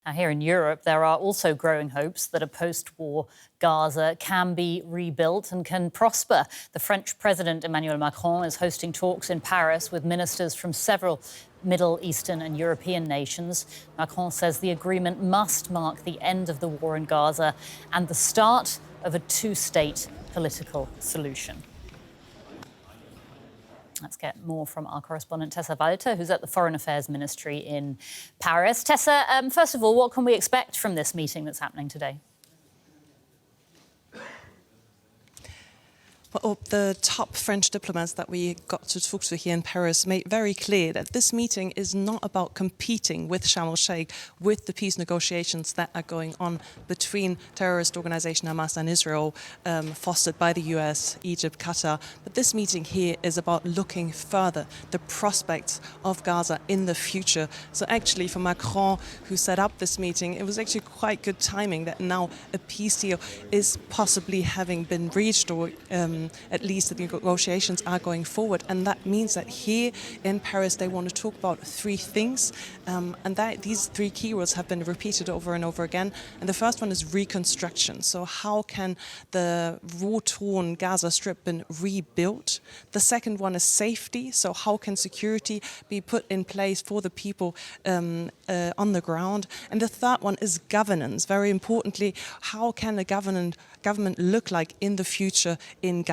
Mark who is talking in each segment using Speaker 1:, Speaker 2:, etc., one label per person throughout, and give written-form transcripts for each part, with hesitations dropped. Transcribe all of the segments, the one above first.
Speaker 1: Now, here in Europe, there are also growing hopes that a post-war Gaza can be rebuilt and can prosper. The French President Emmanuel Macron is hosting talks in Paris with ministers from several Middle Eastern and European nations. Macron says the agreement must mark the end of the war in Gaza and the start of a two-state political solution. Let's get more from our correspondent Tessa, who's at the Foreign Affairs Ministry in Paris. Tessa, first of all, what can we expect from this meeting that's happening today?
Speaker 2: Well, the top French diplomats that we got to talk to here in Paris made very clear that this meeting is not about competing with Sharm el-Sheikh, with the peace negotiations that are going on between terrorist organization Hamas and Israel, fostered by the US, Egypt, Qatar. But this meeting here is about looking further, the prospects of Gaza in the future. So actually for Macron, who set up this meeting, it was actually quite good timing that now a peace deal is possibly having been reached, or at least the negotiations are going forward. And that means that here in Paris they want to talk about three things, and that these three keywords have been repeated over and over again. And the first one is reconstruction. So how can the war-torn Gaza Strip be rebuilt? The second one is safety. So how can security be put in place for the people on the ground? And the third one is governance. Very importantly, how can a government look like in the future in Gaza?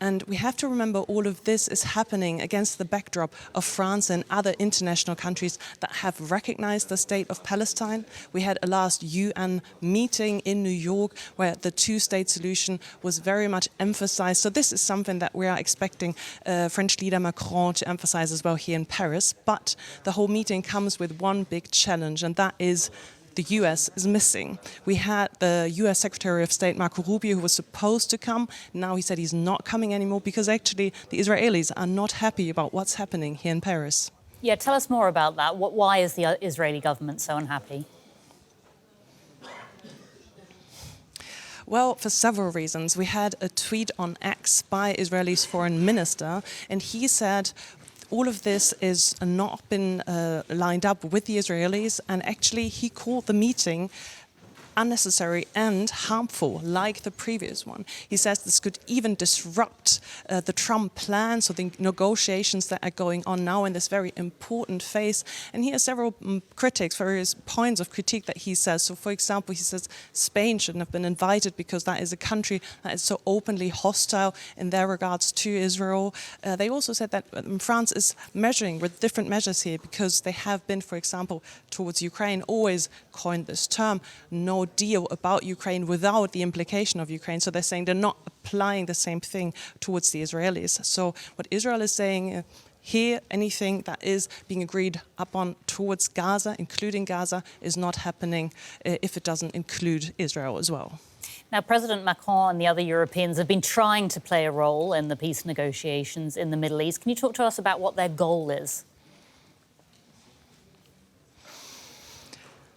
Speaker 2: And we have to remember all of this is happening against the backdrop of France and other international countries that have recognized the state of Palestine. We had a last UN meeting in New York where the two-state solution was very much emphasized. So this is something that we are expecting French leader Macron to emphasize as well here in Paris. But the whole meeting comes with one big challenge, and that is the US is missing. We had the US Secretary of State Marco Rubio, who was supposed to come. Now he said he's not coming anymore because actually the Israelis are not happy about what's happening here in Paris.
Speaker 1: Yeah, tell us more about that. Why is the Israeli government so unhappy?
Speaker 2: Well, for several reasons. We had a tweet on X by Israel's foreign minister, and he said all of this is not been lined up with the Israelis, and actually he called the meeting unnecessary and harmful, like the previous one. He says this could even disrupt the Trump plan, so the negotiations that are going on now in this very important phase. And he has several critics, various points of critique that he says. So, for example, he says Spain shouldn't have been invited because that is a country that is so openly hostile in their regards to Israel. They also said that France is measuring with different measures here because they have been, for example, towards Ukraine, always coined this term, no deal about Ukraine without the implication of Ukraine. So they're saying they're not applying the same thing towards the Israelis. So what Israel is saying here, anything that is being agreed upon towards Gaza, including Gaza, is not happening if it doesn't include Israel as well.
Speaker 1: Now, President Macron and the other Europeans have been trying to play a role in the peace negotiations in the Middle East. Can you talk to us about what their goal is?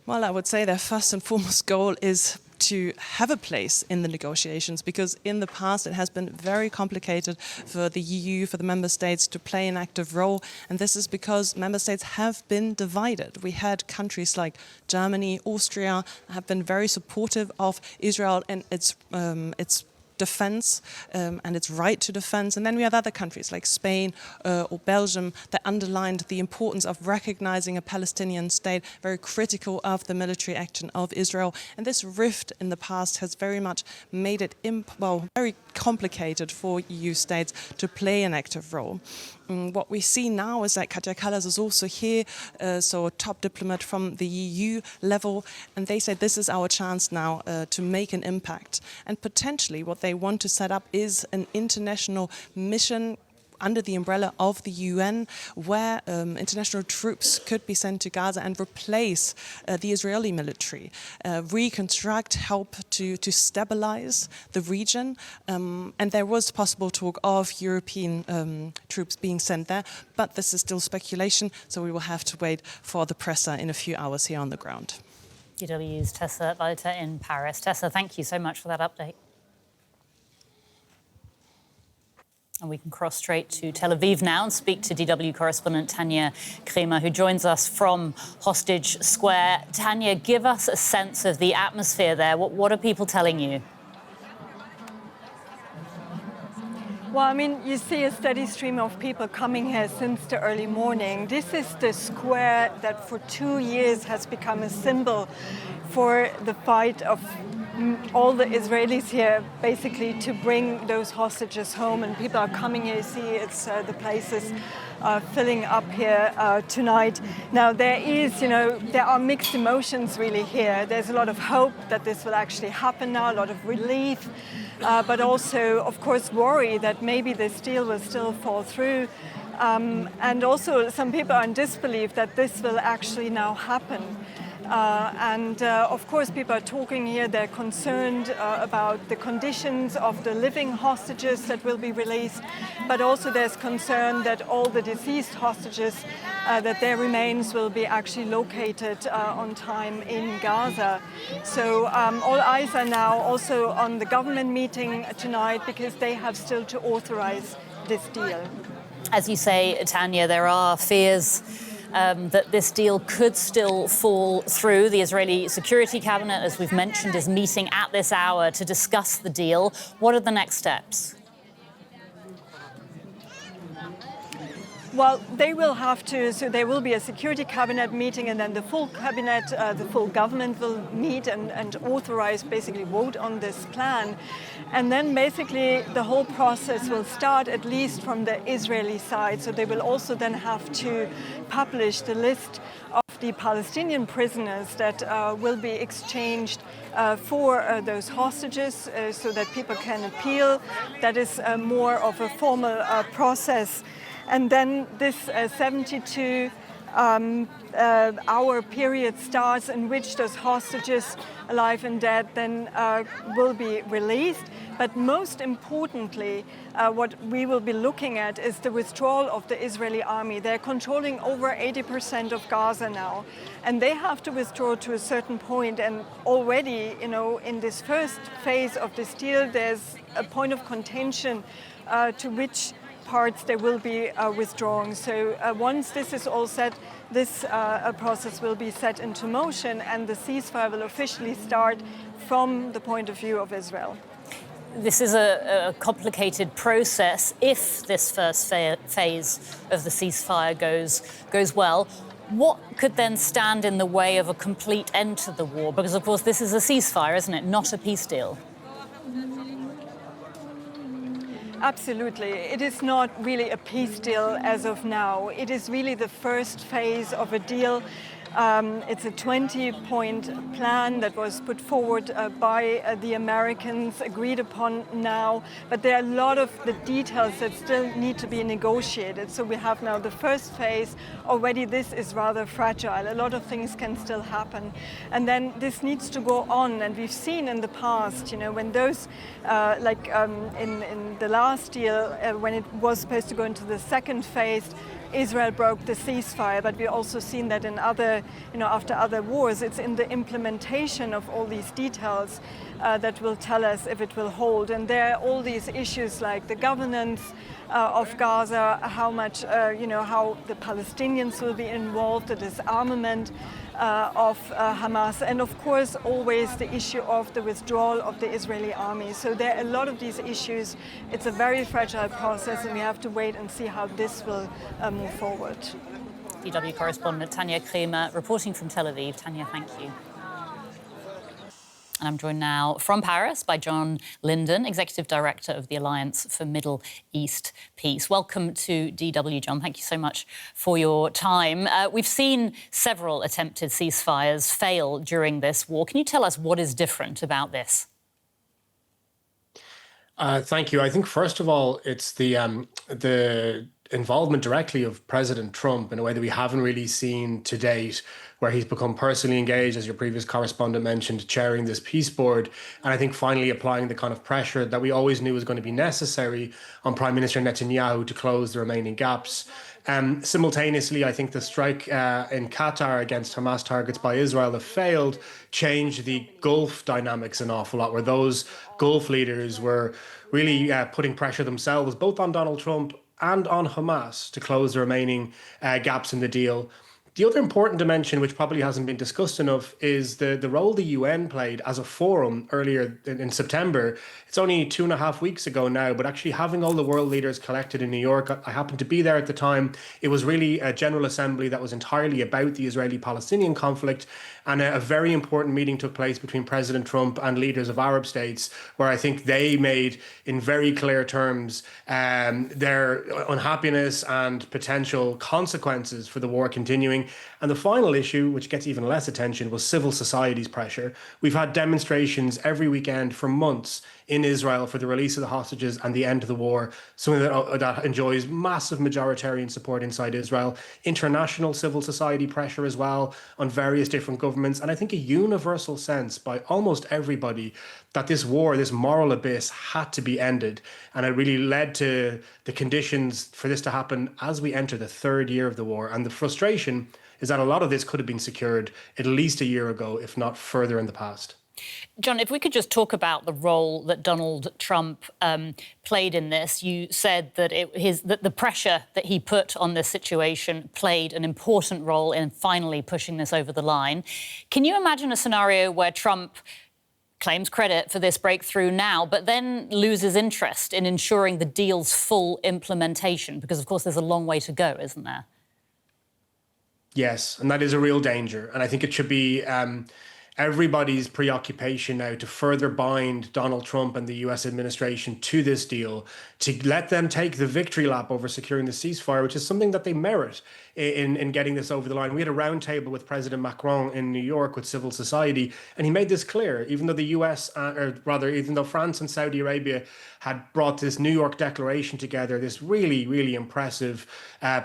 Speaker 2: Well, I would say their first and foremost goal is to have a place in the negotiations, because in the past it has been very complicated for the EU, for the member states to play an active role. And this is because member states have been divided. We had countries like Germany, Austria have been very supportive of Israel and its defense and its right to defense. And then we have other countries like Spain or Belgium that underlined the importance of recognizing a Palestinian state, very critical of the military action of Israel. And this rift in the past has very much made it very complicated for EU states to play an active role. What we see now is that Kaja Kallas is also here, so a top diplomat from the EU level, and they said this is our chance now to make an impact. And potentially what they want to set up is an international mission under the umbrella of the UN, where international troops could be sent to Gaza and replace the Israeli military, reconstruct, help to stabilize the region. And there was possible talk of European troops being sent there, but this is still speculation, so we will have to wait for the presser in a few hours here on the ground.
Speaker 1: DW's Tessa Walther in Paris. Tessa, thank you so much for that update. And we can cross straight to Tel Aviv now and speak to DW correspondent Tania Krämer, who joins us from Hostage Square. Tania, give us a sense of the atmosphere there. What are people telling you?
Speaker 3: Well, I mean, you see a steady stream of people coming here since the early morning. This is the square that for 2 years has become a symbol for the fight of all the Israelis here, basically to bring those hostages home. And people are coming here. You see, it's the places filling up here tonight. Now, there are mixed emotions really here. There's a lot of hope that this will actually happen now, a lot of relief. But also, of course, worry that maybe this deal will still fall through. And also, some people are in disbelief that this will actually now happen. Of course, people are talking here, they're concerned about the conditions of the living hostages that will be released, but also there's concern that all the deceased hostages, that their remains will be actually located on time in Gaza. So all eyes are now also on the government meeting tonight because they have still to authorize this deal.
Speaker 1: As you say, Tania, there are fears that this deal could still fall through. The Israeli Security Cabinet, as we've mentioned, is meeting at this hour to discuss the deal. What are the next steps?
Speaker 3: Well, they will have to, so there will be a security cabinet meeting and then the full cabinet, the full government will meet and authorize, basically vote on this plan. And then basically the whole process will start at least from the Israeli side. So they will also then have to publish the list of the Palestinian prisoners that will be exchanged for those hostages so that people can appeal. That is more of a formal process. And then this 72-hour period starts in which those hostages, alive and dead, then will be released. But most importantly, what we will be looking at is the withdrawal of the Israeli army. They're controlling over 80% of Gaza now, and they have to withdraw to a certain point. And already, in this first phase of this deal, there's a point of contention to which parts they will be withdrawing. So once this is all set, this process will be set into motion and the ceasefire will officially start from the point of view of Israel.
Speaker 1: This is a complicated process. If this first phase of the ceasefire goes well, what could then stand in the way of a complete end to the war? Because, of course, this is a ceasefire, isn't it? Not a peace deal.
Speaker 3: Absolutely. It is not really a peace deal as of now. It is really the first phase of a deal. It's a 20-point plan that was put forward by the Americans, agreed upon now. But there are a lot of the details that still need to be negotiated. So we have now the first phase. Already this is rather fragile. A lot of things can still happen. And then this needs to go on. And we've seen in the past, when those, in the last deal, when it was supposed to go into the second phase, Israel broke the ceasefire, but we've also seen that in other, after other wars. It's in the implementation of all these details that will tell us if it will hold. And there are all these issues like the governance of Gaza, how much, how the Palestinians will be involved, the disarmament of Hamas, and of course always the issue of the withdrawal of the Israeli army. So there are a lot of these issues. It's a very fragile process and we have to wait and see how this will move forward.
Speaker 1: DW correspondent Tania Krämer reporting from Tel Aviv. Tania, thank you. And I'm joined now from Paris by John Lyndon, Executive Director of the Alliance for Middle East Peace. Welcome to DW, John. Thank you so much for your time. We've seen several attempted ceasefires fail during this war. Can you tell us what is different about this?
Speaker 4: Thank you. I think, first of all, it's the involvement directly of President Trump in a way that we haven't really seen to date, where he's become personally engaged, as your previous correspondent mentioned, chairing this peace board. And I think finally applying the kind of pressure that we always knew was going to be necessary on Prime Minister Netanyahu to close the remaining gaps. Simultaneously, I think the strike in Qatar against Hamas targets by Israel have failed, changed the Gulf dynamics an awful lot, where those Gulf leaders were really putting pressure themselves, both on Donald Trump and on Hamas, to close the remaining gaps in the deal. The other important dimension, which probably hasn't been discussed enough, is the role the UN played as a forum earlier in September. It's only 2.5 weeks ago now, but actually having all the world leaders collected in New York, I happened to be there at the time. It was really a General Assembly that was entirely about the Israeli-Palestinian conflict. And a very important meeting took place between President Trump and leaders of Arab states, where I think they made in very clear terms their unhappiness and potential consequences for the war continuing. And the final issue, which gets even less attention, was civil society's pressure. We've had demonstrations every weekend for months in Israel for the release of the hostages and the end of the war, something that enjoys massive majoritarian support inside Israel. International civil society pressure as well on various different governments. And I think a universal sense by almost everybody that this war, this moral abyss, had to be ended. And it really led to the conditions for this to happen as we enter the third year of the war. And the frustration is that a lot of this could have been secured at least a year ago, if not further in the past.
Speaker 1: John, if we could just talk about the role that Donald Trump played in this. You said that that the pressure that he put on this situation played an important role in finally pushing this over the line. Can you imagine a scenario where Trump claims credit for this breakthrough now, but then loses interest in ensuring the deal's full implementation? Because, of course, there's a long way to go, isn't there?
Speaker 4: Yes, and that is a real danger. And I think it should be everybody's preoccupation now to further bind Donald Trump and the US administration to this deal, to let them take the victory lap over securing the ceasefire, which is something that they merit in getting this over the line. We had a roundtable with President Macron in New York with civil society, and he made this clear. Even though the US, even though France and Saudi Arabia had brought this New York declaration together, this really, really impressive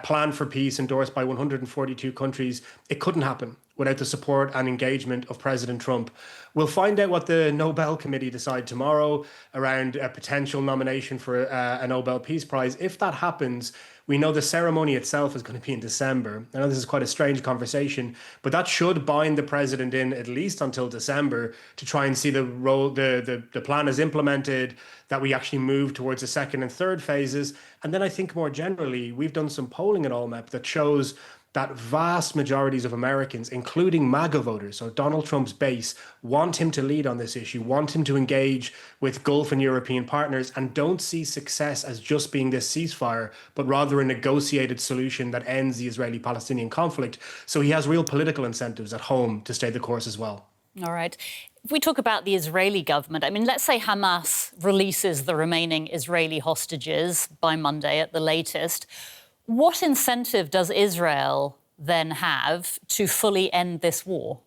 Speaker 4: plan for peace endorsed by 142 countries, it couldn't happen without the support and engagement of President Trump. We'll find out what the Nobel Committee decide tomorrow around a potential nomination for a Nobel Peace Prize. If that happens, we know the ceremony itself is going to be in December. I know this is quite a strange conversation, but that should bind the president in at least until December to try and see the plan is implemented, that we actually move towards the second and third phases. And then I think more generally, we've done some polling at Allmap that shows that vast majorities of Americans, including MAGA voters, so Donald Trump's base, want him to lead on this issue, want him to engage with Gulf and European partners, and don't see success as just being this ceasefire, but rather a negotiated solution that ends the Israeli-Palestinian conflict. So he has real political incentives at home to stay the course as well.
Speaker 1: All right. If we talk about the Israeli government, I mean, let's say Hamas releases the remaining Israeli hostages by Monday at the latest. What incentive does Israel then have to fully end this war?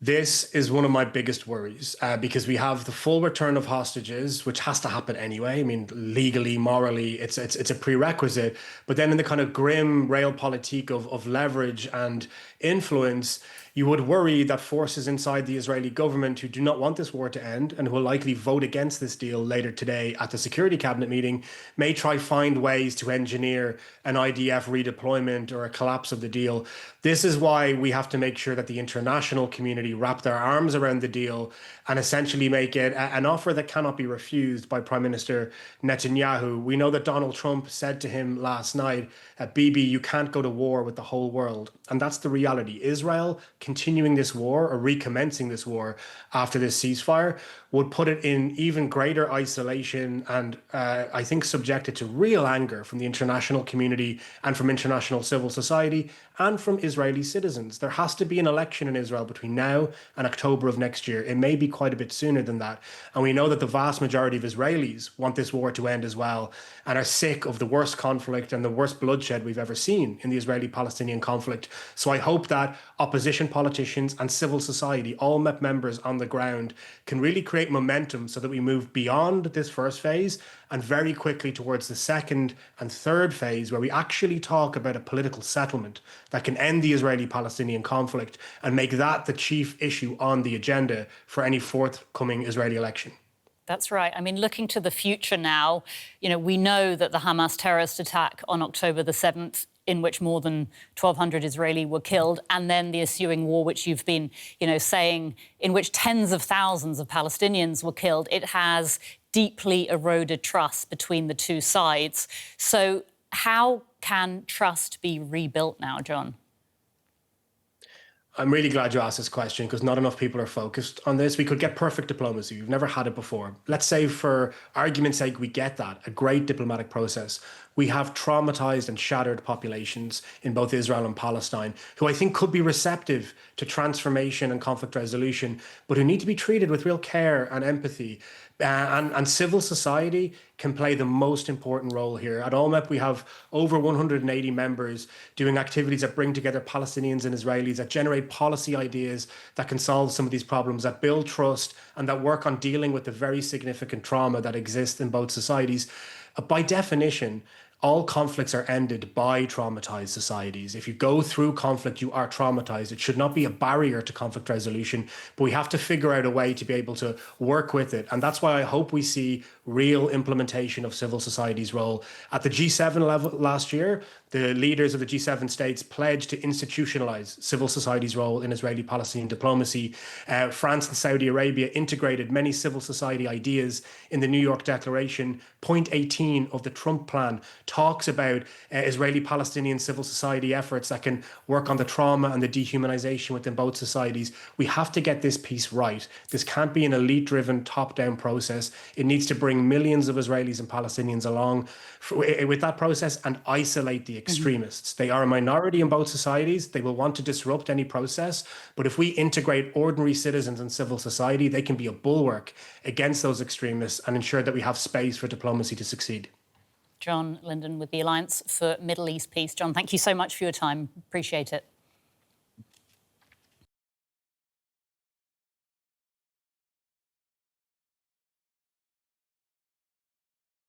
Speaker 4: This is one of my biggest worries because we have the full return of hostages, which has to happen anyway. I mean, legally, morally, it's a prerequisite. But then in the kind of grim realpolitik of leverage and influence, you would worry that forces inside the Israeli government who do not want this war to end and who will likely vote against this deal later today at the Security Cabinet meeting may try find ways to engineer an IDF redeployment or a collapse of the deal. This is why we have to make sure that the international community wrap their arms around the deal and essentially make it an offer that cannot be refused by Prime Minister Netanyahu. We know that Donald Trump said to him last night, Bibi, you can't go to war with the whole world. And that's the reality. Israel continuing this war or recommencing this war after this ceasefire would put it in even greater isolation and I think subject it to real anger from the international community and from international civil society and from Israeli citizens. There has to be an election in Israel between now now and October of next year. It may be quite a bit sooner than that. And we know that the vast majority of Israelis want this war to end as well and are sick of the worst conflict and the worst bloodshed we've ever seen in the Israeli-Palestinian conflict. So I hope that opposition politicians and civil society, all MEP members on the ground, can really create momentum so that we move beyond this first phase and very quickly towards the second and third phase, where we actually talk about a political settlement that can end the Israeli-Palestinian conflict and make that the chief issue on the agenda for any forthcoming Israeli election.
Speaker 1: That's right. I mean, looking to the future now, we know that the Hamas terrorist attack on October the 7th, in which more than 1,200 Israeli were killed, and then the ensuing war, which you've been, saying, in which tens of thousands of Palestinians were killed, it has deeply eroded trust between the two sides. So how can trust be rebuilt now, John?
Speaker 4: I'm really glad you asked this question because not enough people are focused on this. We could get perfect diplomacy. We've never had it before. Let's say, for argument's sake, we get that, a great diplomatic process. We have traumatized and shattered populations in both Israel and Palestine who I think could be receptive to transformation and conflict resolution, but who need to be treated with real care and empathy. And civil society can play the most important role here. At OMEP, we have over 180 members doing activities that bring together Palestinians and Israelis, that generate policy ideas that can solve some of these problems, that build trust, and that work on dealing with the very significant trauma that exists in both societies. By definition, all conflicts are ended by traumatized societies. If you go through conflict, you are traumatized. It should not be a barrier to conflict resolution, but we have to figure out a way to be able to work with it. And that's why I hope we see real implementation of civil society's role. At the G7 level last year, the leaders of the G7 states pledged to institutionalize civil society's role in Israeli-Palestinian diplomacy. France and Saudi Arabia integrated many civil society ideas in the New York Declaration. Point 18 of the Trump plan talks about Israeli-Palestinian civil society efforts that can work on the trauma and the dehumanization within both societies. We have to get this piece right. This can't be an elite-driven, top-down process. It needs to bring millions of Israelis and Palestinians along with that process and isolate the extremists. They are a minority in both societies. They will want to disrupt any process. But if we integrate ordinary citizens and civil society, they can be a bulwark against those extremists and ensure that we have space for diplomacy to succeed.
Speaker 1: John Lyndon with the Alliance for Middle East Peace. John, thank you so much for your time. Appreciate it.